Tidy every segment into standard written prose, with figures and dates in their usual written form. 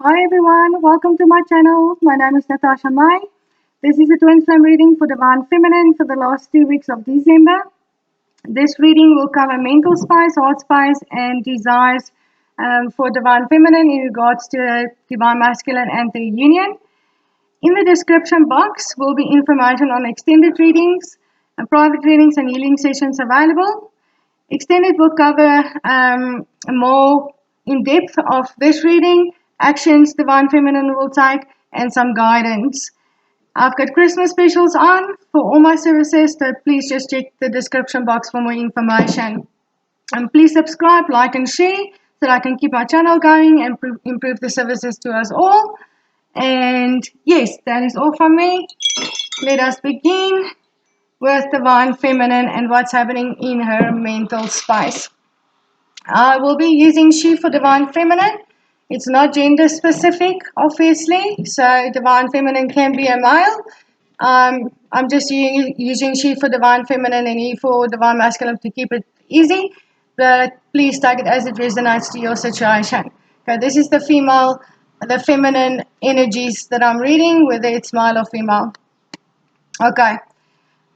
Hi everyone, welcome to my channel. My name is Natasha Mai. This is a twin flame reading for Divine Feminine for the last 2 weeks of December. This reading will cover mental space, heart space, and desires for Divine Feminine in regards to Divine Masculine and their union. In the description box will be information on extended readings, and private readings, and healing sessions available. Extended will cover more in depth of this reading, actions Divine Feminine will take, and some guidance. I've got Christmas specials on for all my services, so please just check the description box for more information. And please subscribe, like, and share so that I can keep my channel going and improve the services to us all. And yes, that is all from me. Let us begin with Divine Feminine and what's happening in her mental space. I will be using she for Divine Feminine. It's not gender specific, obviously, so Divine Feminine can be a male. I'm just using she for Divine Feminine and he for Divine Masculine to keep it easy, but please take it as it resonates to your situation. Okay, this is the feminine energies that I'm reading, whether it's male or female. Okay.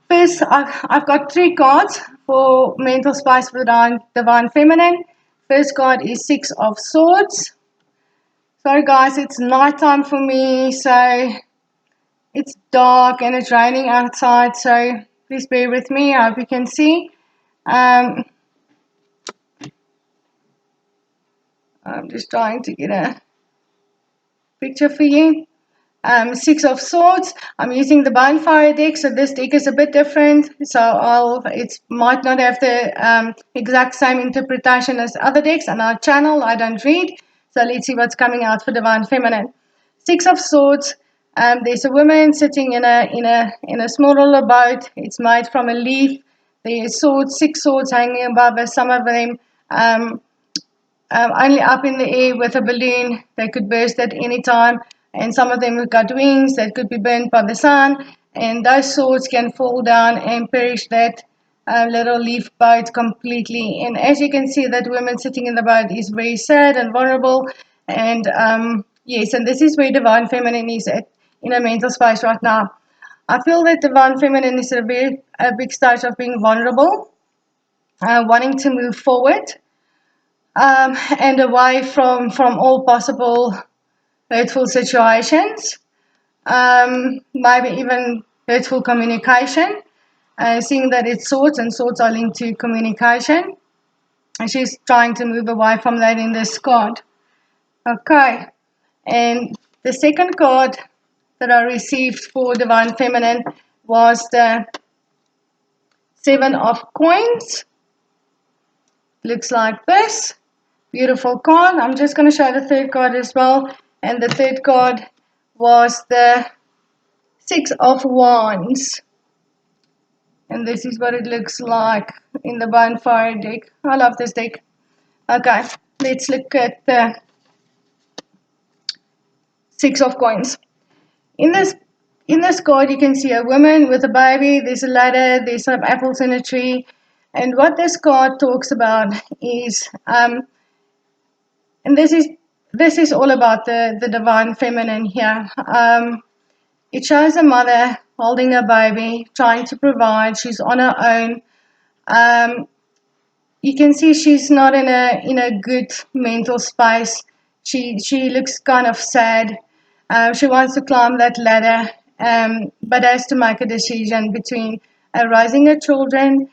First, I've got 3 cards for mental space for Divine Feminine. First card is 6 of Swords. Sorry guys, it's nighttime for me, so it's dark and it's raining outside, so please bear with me. I hope you can see. I'm just trying to get a picture for you. 6 of Swords. I'm using the Bonfire deck, so this deck is a bit different. So it might not have the exact same interpretation as other decks. On our channel, I don't read. So let's see what's coming out for Divine Feminine. 6 of Swords. There's a woman sitting in a small little boat. It's made from a leaf. There's 6 swords hanging above us. Some of them only up in the air with a balloon. They could burst at any time. And some of them have got wings that could be burnt by the sun, and those swords can fall down and perish that little leaf boat completely. And as you can see, that woman sitting in the boat is very sad and vulnerable. And yes, and this is where Divine Feminine is at in a mental space right now. I feel that Divine Feminine is at a big stage of being vulnerable, wanting to move forward, and away from all possible hurtful situations, maybe even hurtful communication, seeing that it's swords and swords are linked to communication. And she's trying to move away from that in this card. Okay, and the second card that I received for Divine Feminine was the 7 of Coins. Looks like this. Beautiful card. I'm just going to show the third card as well. And the third card was the 6 of Wands. And this is what it looks like in the Bonfire deck. I love this deck. Okay, let's look at the 6 of Coins. In this card, you can see a woman with a baby. There's a ladder. There's some apples in a tree. And what this card talks about is, and this is all about the Divine Feminine here. It shows a mother holding a baby, trying to provide. She's on her own. You can see she's not in a good mental space. She looks kind of sad. She wants to climb that ladder, but has to make a decision between raising her children,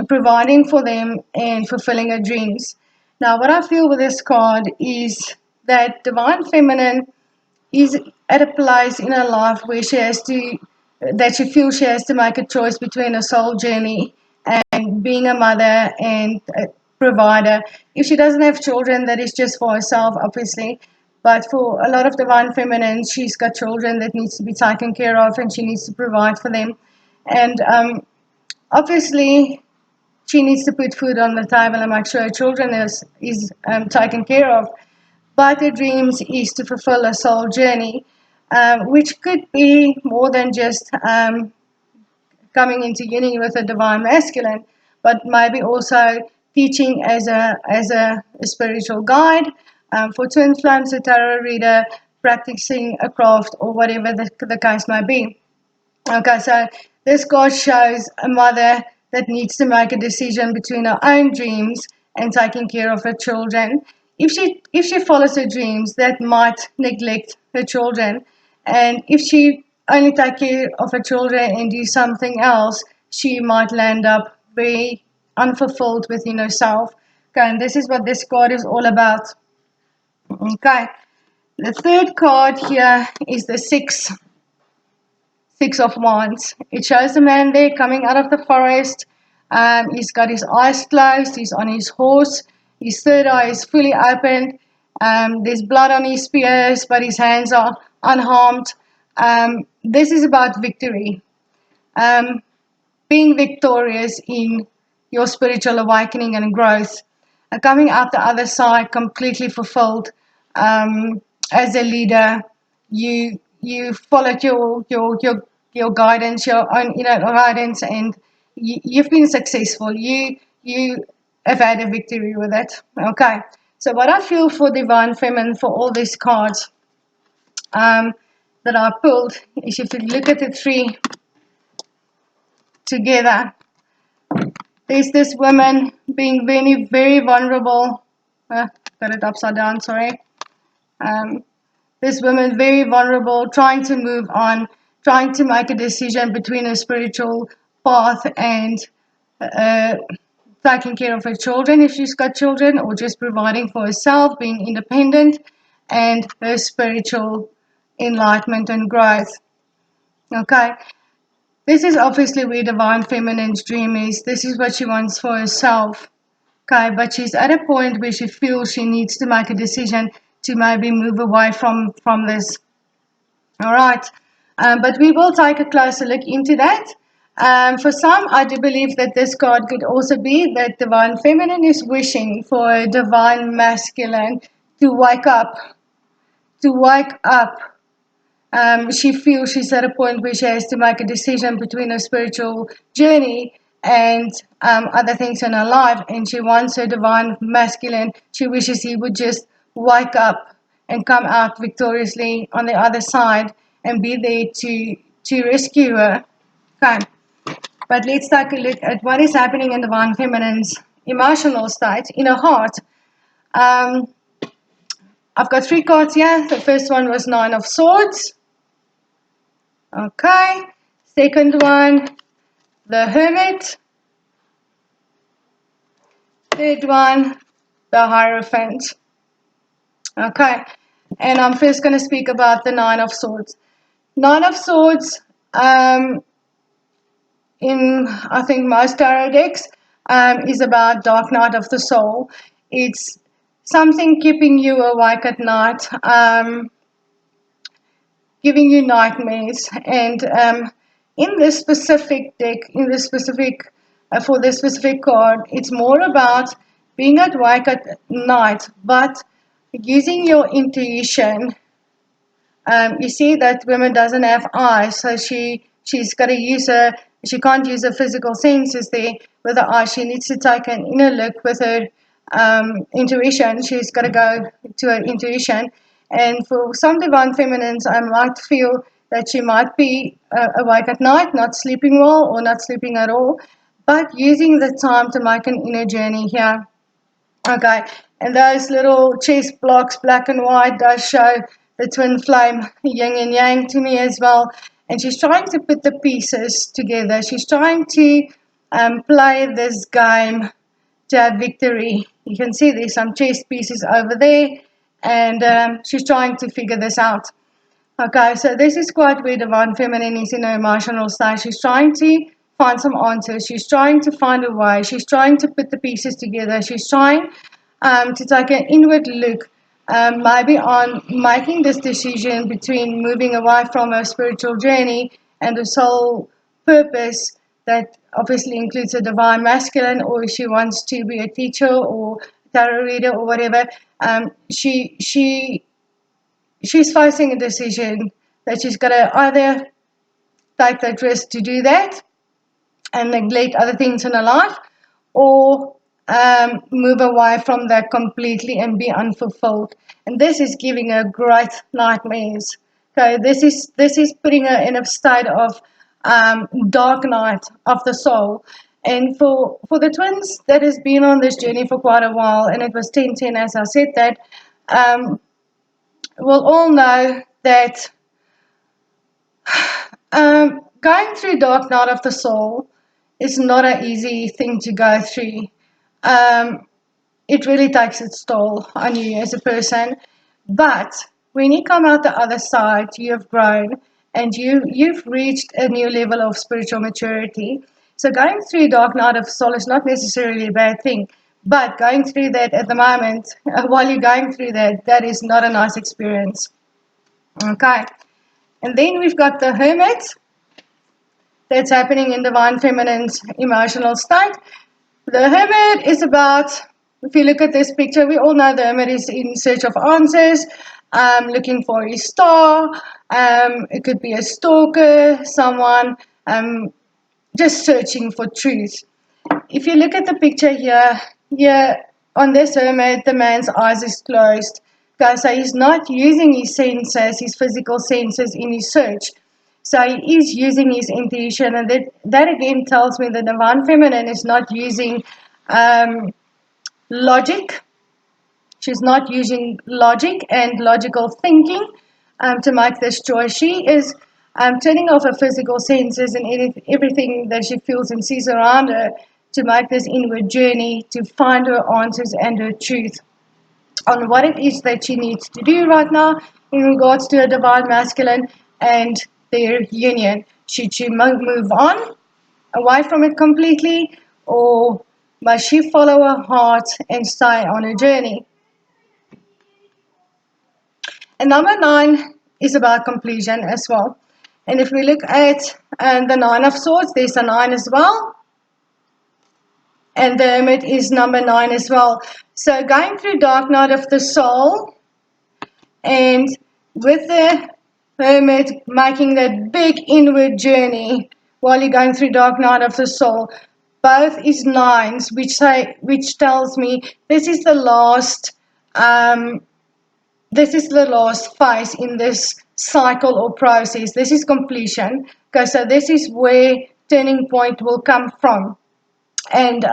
providing for them, and fulfilling her dreams. Now, what I feel with this card is that Divine Feminine is at a place in her life where she feels she has to make a choice between a soul journey and being a mother and a provider. If she doesn't have children, that is just for herself, obviously. But for a lot of Divine Feminine, she's got children that needs to be taken care of, and she needs to provide for them. And obviously, she needs to put food on the table and make sure her children is taken care of. But her dreams is to fulfill a soul journey, which could be more than just coming into union with a Divine Masculine, but maybe also teaching as a spiritual guide, For twin flames, a tarot reader, practicing a craft, or whatever the case may be. Okay, so this card shows a mother that needs to make a decision between her own dreams and taking care of her children. If she follows her dreams, that might neglect her children, and if she only take care of her children and do something else, she might land up very unfulfilled within herself. Okay, and this is what this card is all about. Okay, the third card here is the Six of Wands. It shows the man there coming out of the forest. He's got his eyes closed. He's on his horse. His third eye is fully opened. There's blood on his spears, but his hands are unharmed. This is about victory. Um, Being victorious in your spiritual awakening and growth, and coming out the other side completely fulfilled. As a leader, you followed your guidance, your own inner guidance, and you've been successful. You have had a victory with it. Okay. So what I feel for Divine Feminine for all these cards that I pulled is, if you look at the three together, there's this woman being very, very vulnerable. Got it upside down, sorry. This woman very vulnerable, trying to move on, trying to make a decision between a spiritual path and uh, taking care of her children if she's got children, or just providing for herself, being independent, and her spiritual enlightenment and growth. Okay. This is obviously where Divine Feminine's dream is. This is what she wants for herself. Okay, but she's at a point where she feels she needs to make a decision to maybe move away from this. All right, but we will take a closer look into that. For some, I do believe that this card could also be that Divine Feminine is wishing for a Divine Masculine to wake up, to wake up. She feels she's at a point where she has to make a decision between her spiritual journey and other things in her life, and she wants her Divine Masculine. She wishes he would just wake up and come out victoriously on the other side and be there to rescue her. Okay, but let's take a look at what is happening in Divine Feminine's emotional state, in her heart. Um, I've got three cards here. The first one was Nine of Swords. Okay, second one, the Hermit. Third one, the Hierophant. Okay, and I'm first going to speak about the Nine of Swords. Nine of Swords, in I think most tarot decks, is about dark night of the soul. It's something keeping you awake at night, giving you nightmares. And in this specific deck, in this specific for this specific card, it's more about being awake at night, but using your intuition. You see that woman doesn't have eyes, so she's got to use her. She can't use her physical senses there with her eyes. She needs to take an inner look with her intuition. She's got to go to her intuition. And for some Divine Feminines, I might feel that she might be awake at night, not sleeping well or not sleeping at all, but using the time to make an inner journey here. Okay, and those little chess blocks, black and white, does show the twin flame, yin and yang, to me as well. And she's trying to put the pieces together. She's trying to play this game to have victory. You can see there's some chess pieces over there, and she's trying to figure this out. Okay, so this is quite where Divine Feminine is in her emotional state. She's trying to find some answers. She's trying to find a way. She's trying to put the pieces together. She's trying to take an inward look, maybe on making this decision between moving away from her spiritual journey and her soul purpose that obviously includes a Divine Masculine, or if she wants to be a teacher or tarot reader or whatever. She's facing a decision that she's got to either take that risk to do that and neglect other things in her life, or move away from that completely and be unfulfilled. And this is giving her great nightmares. Okay, this is putting her in a state of dark night of the soul. And for the twins that has been on this journey for quite a while, and it was 10-10 as I said that, we'll all know that going through dark night of the soul is not an easy thing to go through. It really takes its toll on you as a person. But when you come out the other side, you have grown and you've reached a new level of spiritual maturity. So going through dark night of soul is not necessarily a bad thing. But going through that at the moment, while you're going through that, that is not a nice experience. Okay. And then we've got the hermit. That's happening in divine feminine's emotional state. The hermit is about, if you look at this picture, we all know the hermit is in search of answers, looking for his star. It could be a stalker, someone just searching for truth. If you look at the picture here on this hermit, the man's eyes is closed. Okay, so he's not using his senses, his physical senses in his search. So he is using his intuition, and that again tells me the divine feminine is not using logic. She's not using logic and logical thinking to make this choice. She is turning off her physical senses and everything that she feels and sees around her to make this inward journey to find her answers and her truth on what it is that she needs to do right now in regards to a divine masculine and their union. Should she move on away from it completely, or must she follow her heart and stay on her journey? And number 9 is about completion as well. And if we look at the 9 of swords, there's a 9 as well. And the hermit is number 9 as well. So going through dark night of the soul, and with the hermit making that big inward journey while you're going through dark night of the soul, both is 9s, which tells me this is the last phase in this cycle or process. This is completion. Okay, so this is where turning point will come from. And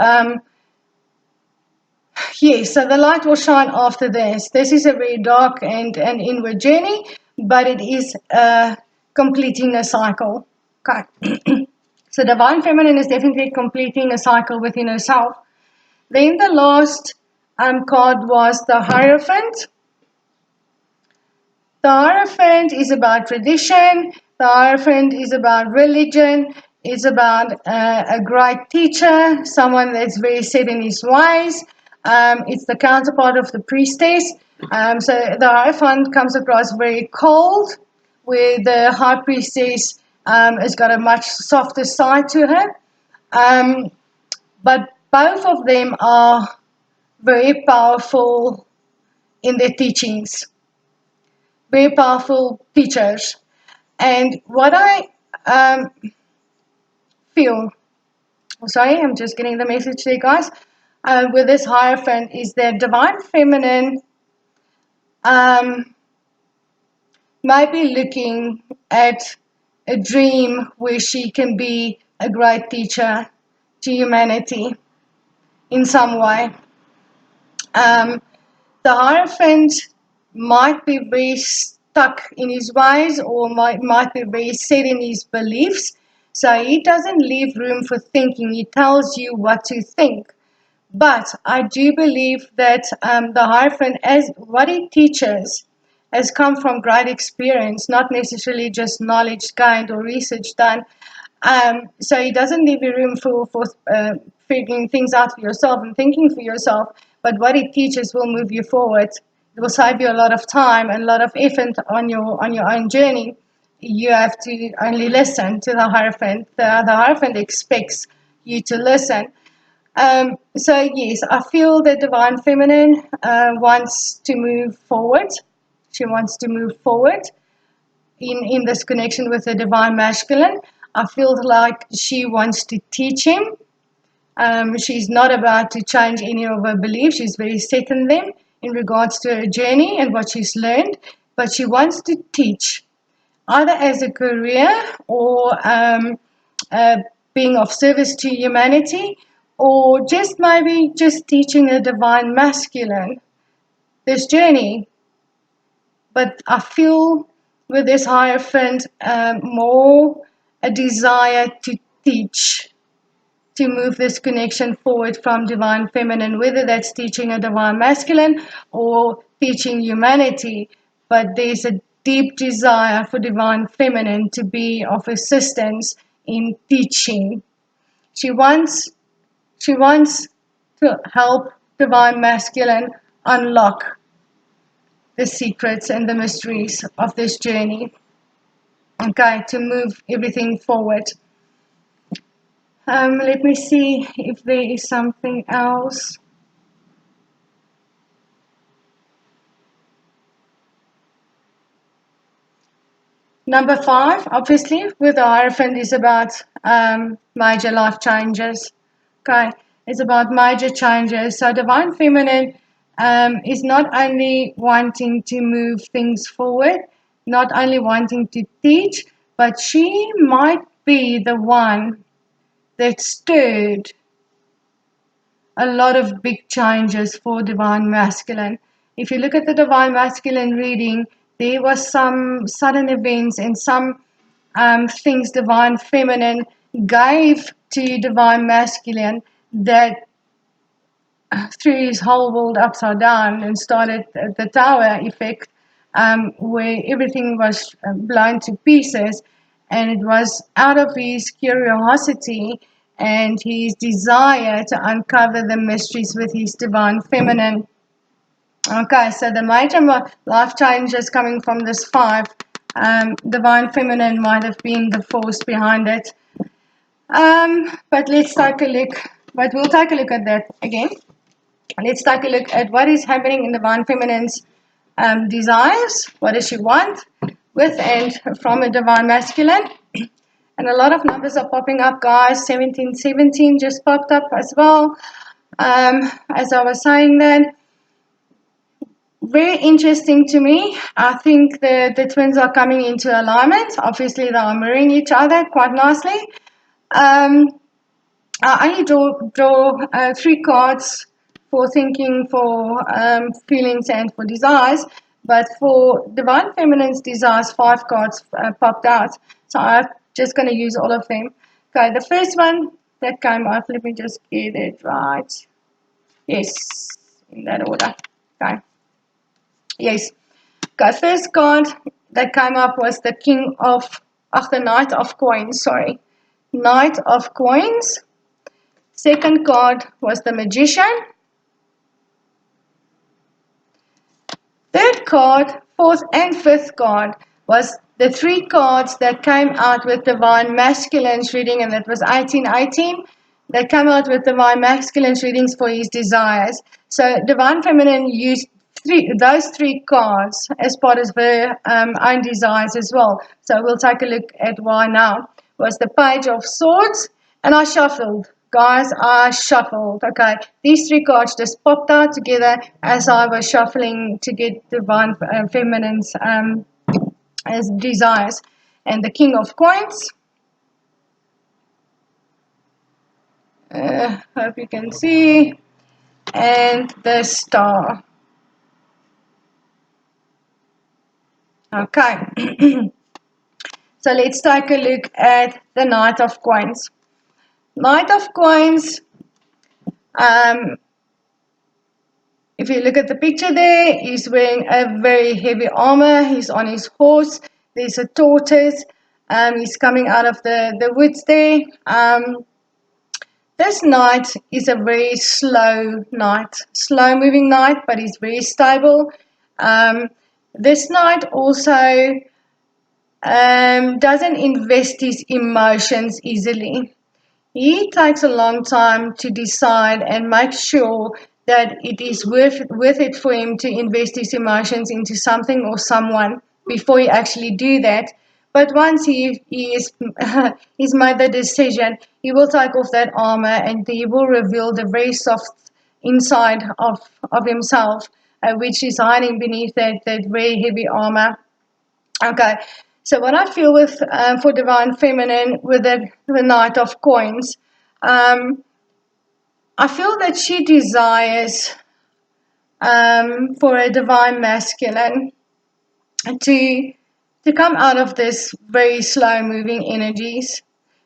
yes, so the light will shine after this. This is a very dark and inward journey, but it is completing a cycle. Okay. So divine feminine is definitely completing a cycle within herself. Then the last card was the Hierophant. The Hierophant is about tradition. The Hierophant is about religion. It's about a great teacher, someone that's very set in his ways. It's the counterpart of the priestess. So the Hierophant comes across very cold, where the high priestess has got a much softer side to her. But both of them are very powerful in their teachings, very powerful teachers. And what I feel, sorry, I'm just getting the message there, guys, with this Hierophant is that divine feminine might be looking at a dream where she can be a great teacher to humanity in some way. The Hierophant might be very stuck in his ways, or might be very set in his beliefs. So he doesn't leave room for thinking. He tells you what to think. But I do believe that the Hierophant, as what he teaches, has come from great experience, not necessarily just knowledge gained or research done. So he doesn't leave you room for figuring things out for yourself and thinking for yourself. But what he teaches will move you forward. It will save you a lot of time and a lot of effort on your own journey. You have to only listen to the Hierophant. The Hierophant expects you to listen. So yes, I feel the divine feminine wants to move forward. She wants to move forward in this connection with the divine masculine. I feel like she wants to teach him. She's not about to change any of her beliefs. She's very set in them in regards to her journey and what she's learned, but she wants to teach, either as a career or being of service to humanity, or just maybe just teaching a divine masculine this journey. But I feel with this Hierophant more a desire to teach, to move this connection forward from divine feminine, whether that's teaching a divine masculine or teaching humanity. But there's a deep desire for divine feminine to be of assistance in teaching. She wants to help divine masculine unlock the secrets and the mysteries of this journey. Okay, to move everything forward. Let me see if there is something else. Number 5, obviously, with the Hierophant is about major life changes. Okay, it's about major changes. So divine feminine is not only wanting to move things forward, not only wanting to teach, but she might be the one that stirred a lot of big changes for divine masculine. If you look at the divine masculine reading, there was some sudden events and some things divine feminine gave to divine masculine that threw his whole world upside down and started the tower effect, where everything was blown to pieces, and it was out of his curiosity and his desire to uncover the mysteries with his divine feminine. Okay, so the major life changes coming from this 5, divine feminine might have been the force behind it. But let's take a look, but we'll take a look at that again. Let's take a look at what is happening in divine feminine's desires. What does she want with and from a divine masculine? And a lot of numbers are popping up, guys. 1717 just popped up as well. As I was saying that, very interesting to me. I think the twins are coming into alignment. Obviously, they are mirroring each other quite nicely. I only draw 3 cards for thinking, for feelings, and for desires. But for divine feminine's desires, 5 cards popped out. So I'm just going to use all of them. Okay, the first one that came up, let me just get it right. Yes, in that order. Okay. Yes. Okay, first card that came up was the the Knight of Coins, sorry. Knight of Coins. Second card was the Magician. Third card, fourth and fifth card was the 3 cards that came out with divine masculine's reading, and that was 1818. That came out with divine masculine's readings for his desires. So divine feminine used those 3 cards as part of her own desires as well. So we'll take a look at why now. Was the Page of Swords, and I shuffled. Guys, I shuffled. Okay, these 3 cards just popped out together as I was shuffling to get divine feminine's as desires. And the King of Coins. Hope you can see. And the Star. Okay. So let's take a look at the Knight of Coins. Knight of Coins, if you look at the picture there, he's wearing a very heavy armor. He's on his horse. There's a tortoise. He's coming out of the woods there. This knight is a very slow knight, slow moving knight, but he's very stable. This knight also doesn't invest his emotions easily. He takes a long time to decide and make sure that it is worth it for him to invest his emotions into something or someone before he actually do that. But once he's made the decision, he will take off that armor and he will reveal the very soft inside of himself, which is hiding beneath that very heavy armor. Okay, so what I feel with for Divine Feminine with the Knight of Coins, I feel that she desires for a Divine Masculine to come out of this very slow moving energies.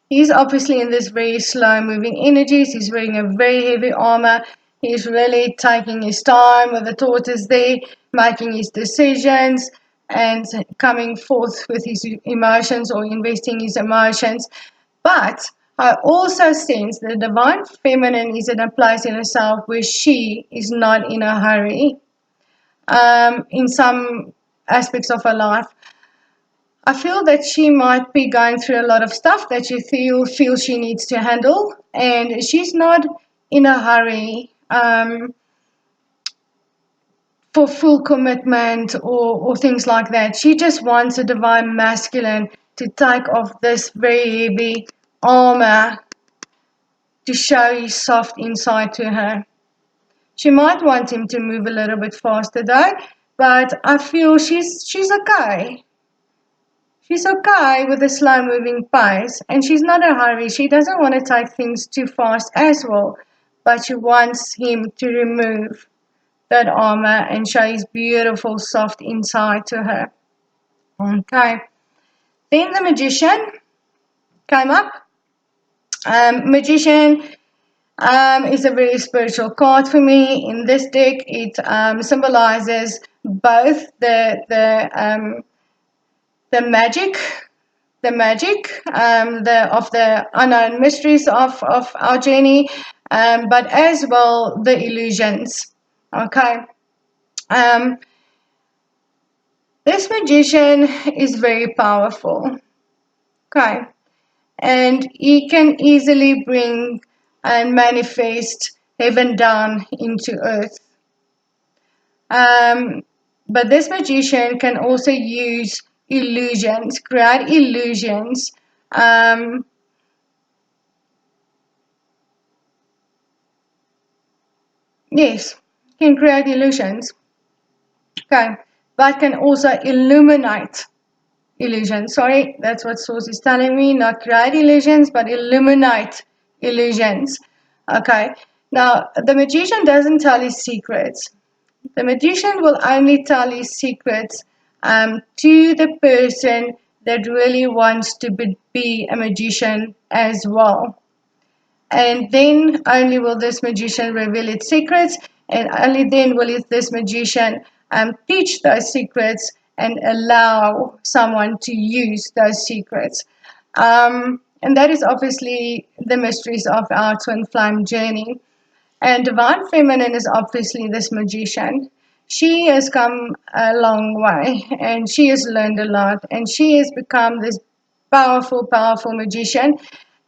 He's obviously in this very slow moving energies. He's wearing a very heavy armor. He's really taking his time with the tortoise there, making his decisions and coming forth with his emotions or investing his emotions. But I also sense the Divine Feminine is in a place in herself where she is not in a hurry in some aspects of her life. I feel that she might be going through a lot of stuff that she feels she needs to handle, and she's not in a hurry for full commitment or things like that. She just wants a Divine Masculine to take off this very heavy armor to show his soft inside to her. She might want him to move a little bit faster though, but I feel she's okay. She's okay with the slow moving pace, and she's not in a hurry. She doesn't want to take things too fast as well, but she wants him to remove that armor and show his beautiful soft inside to her. Okay. Then the Magician came up. Magician is a very spiritual card for me. In this deck, it symbolizes both the magic, of the unknown mysteries of our journey, but as well the illusions. Okay. This Magician is very powerful. Okay. And he can easily bring and manifest heaven down into earth. But this Magician can also use illusions, create illusions. Yes, can create illusions. Okay, but can also illuminate illusions. Sorry, that's what source is telling me. Not create illusions, but illuminate illusions. Okay, now the Magician doesn't tell his secrets. The Magician will only tell his secrets to the person that really wants to be a magician as well. And then only will this Magician reveal its secrets, and only then will this Magician teach those secrets and allow someone to use those secrets. And that is obviously the mysteries of our twin flame journey. And Divine Feminine is obviously this Magician. She has come a long way and she has learned a lot and she has become this powerful, powerful magician.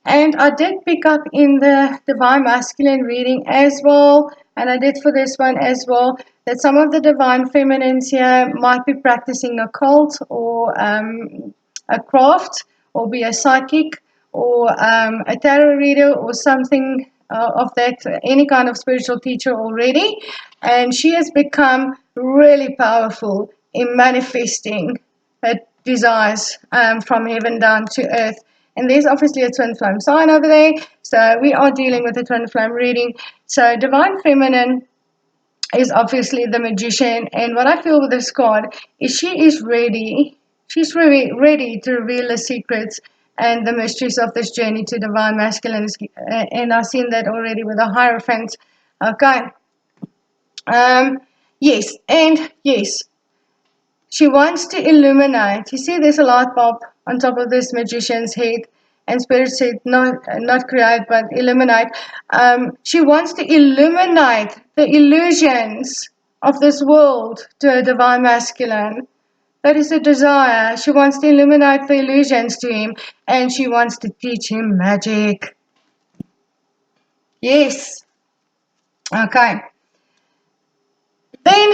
And I did pick up in the Divine Masculine reading as well, and I did for this one as well, that some of the Divine Feminines here might be practicing a cult or a craft, or be a psychic or a tarot reader or something of that, any kind of spiritual teacher already. And she has become really powerful in manifesting her desires from heaven down to earth. And there's obviously a twin flame sign over there. So we are dealing with a twin flame reading. So Divine Feminine is obviously the Magician. And what I feel with this card is she is ready. She's really ready to reveal the secrets and the mysteries of this journey to Divine Masculine. And I've seen that already with the Hierophant. Okay. Yes, and yes, she wants to illuminate. You see, there's a light bulb on top of this Magician's head, and Spirit said, not create, but illuminate. She wants to illuminate the illusions of this world to a Divine Masculine. That is the desire. She wants to illuminate the illusions to him, and she wants to teach him magic. Yes. Okay. Then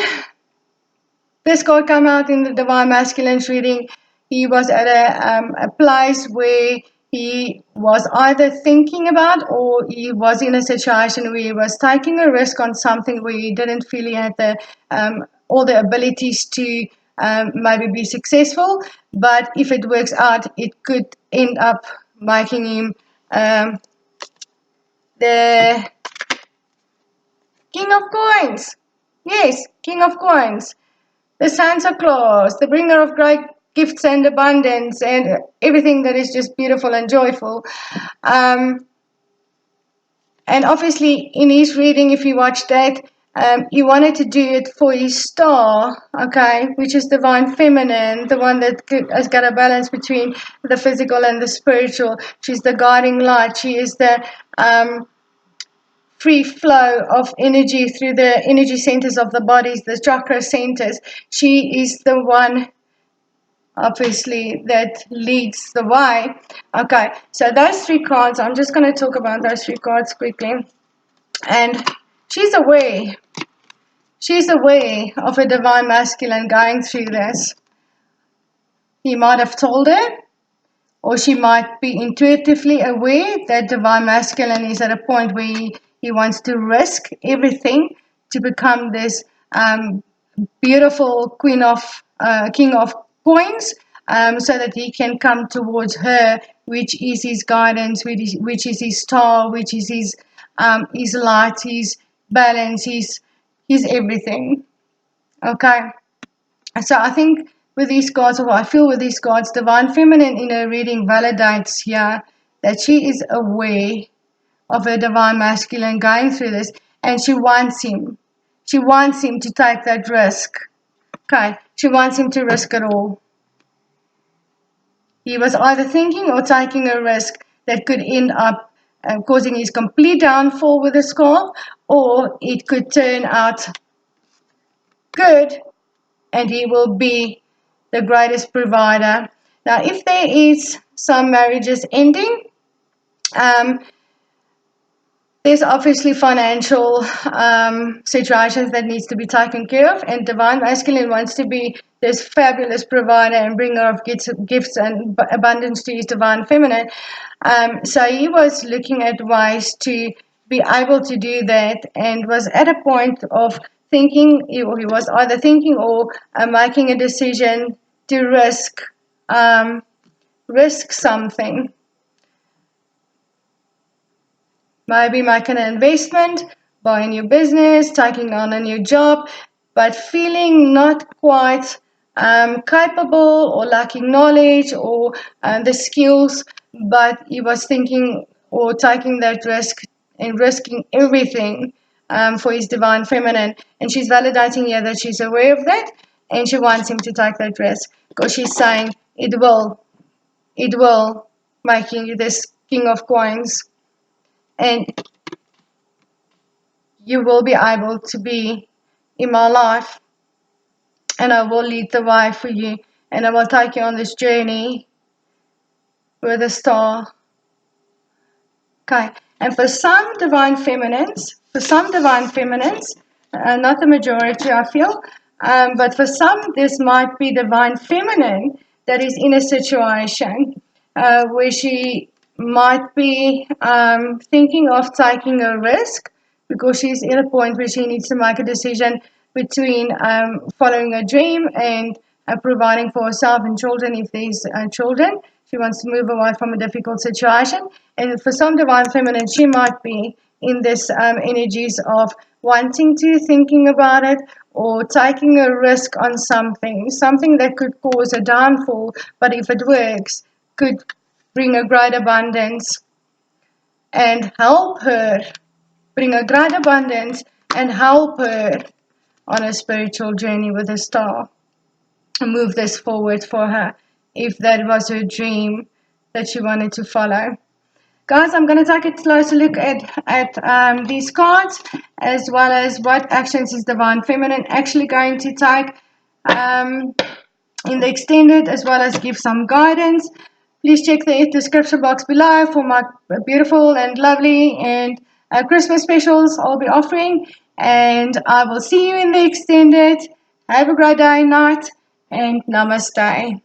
this card came out in the Divine Masculine's reading. he was at a place where he was either thinking about, or he was in a situation where he was taking a risk on something where he didn't feel he had the all the abilities to maybe be successful. But if it works out, it could end up making him the King of Coins. Yes, King of Coins. The Santa Claus, the bringer of great gifts and abundance and everything that is just beautiful and joyful. And obviously, in his reading, if you watch that, he wanted to do it for his star, okay, which is divine feminine, the one that has got a balance between the physical and the spiritual. She's the guiding light. She is the free flow of energy through the energy centers of the bodies, the chakra centers. She is the one, obviously, that leads the way. Okay, so those three cards, I'm just going to talk about those three cards quickly. And she's aware. She's aware of a divine masculine going through this. He might have told her, or she might be intuitively aware that divine masculine is at a point where he wants to risk everything to become this beautiful king of coins, so that he can come towards her, which is his guidance, which is his star, which is his light, his balance, his everything. Okay, so I think with these cards, or I feel with these cards, divine feminine in her reading validates here that she is aware of her divine masculine going through this, and she wants him. She wants him to take that risk. Okay, she wants him to risk it all. He was either thinking or taking a risk that could end up causing his complete downfall with the scarf, or it could turn out good and he will be the greatest provider. Now, if there is some marriages ending, there's obviously financial situations that needs to be taken care of, and divine masculine wants to be this fabulous provider and bringer of gifts and abundance to his divine feminine. So he was looking at ways to be able to do that, and was at a point of thinking, or he was either thinking or making a decision to risk something. Maybe making an investment, buying a new business, taking on a new job, but feeling not quite capable or lacking knowledge or the skills, but he was thinking or taking that risk and risking everything for his divine feminine. And she's validating here that she's aware of that, and she wants him to take that risk, because she's saying it will making you this king of coins. And you will be able to be in my life, and I will lead the way for you, and I will take you on this journey with a star. Okay, and for some divine feminines, not the majority, I feel, but for some, this might be divine feminine that is in a situation where she might be thinking of taking a risk, because she's at a point where she needs to make a decision between following a dream and providing for herself and children, if there's children. She wants to move away from a difficult situation. And for some divine feminine, she might be in this energies of wanting to, thinking about it, or taking a risk on something that could cause a downfall, but if it works, could bring a great abundance and help her bring a great abundance and help her on a spiritual journey with a star. Move this forward for her, if that was her dream that she wanted to follow. Guys, I'm going to take a closer look at these cards, as well as what actions is divine feminine actually going to take in the extended, as well as give some guidance. Please check the description box below for my beautiful and lovely and Christmas specials I'll be offering. And I will see you in the extended. Have a great day, night, and namaste.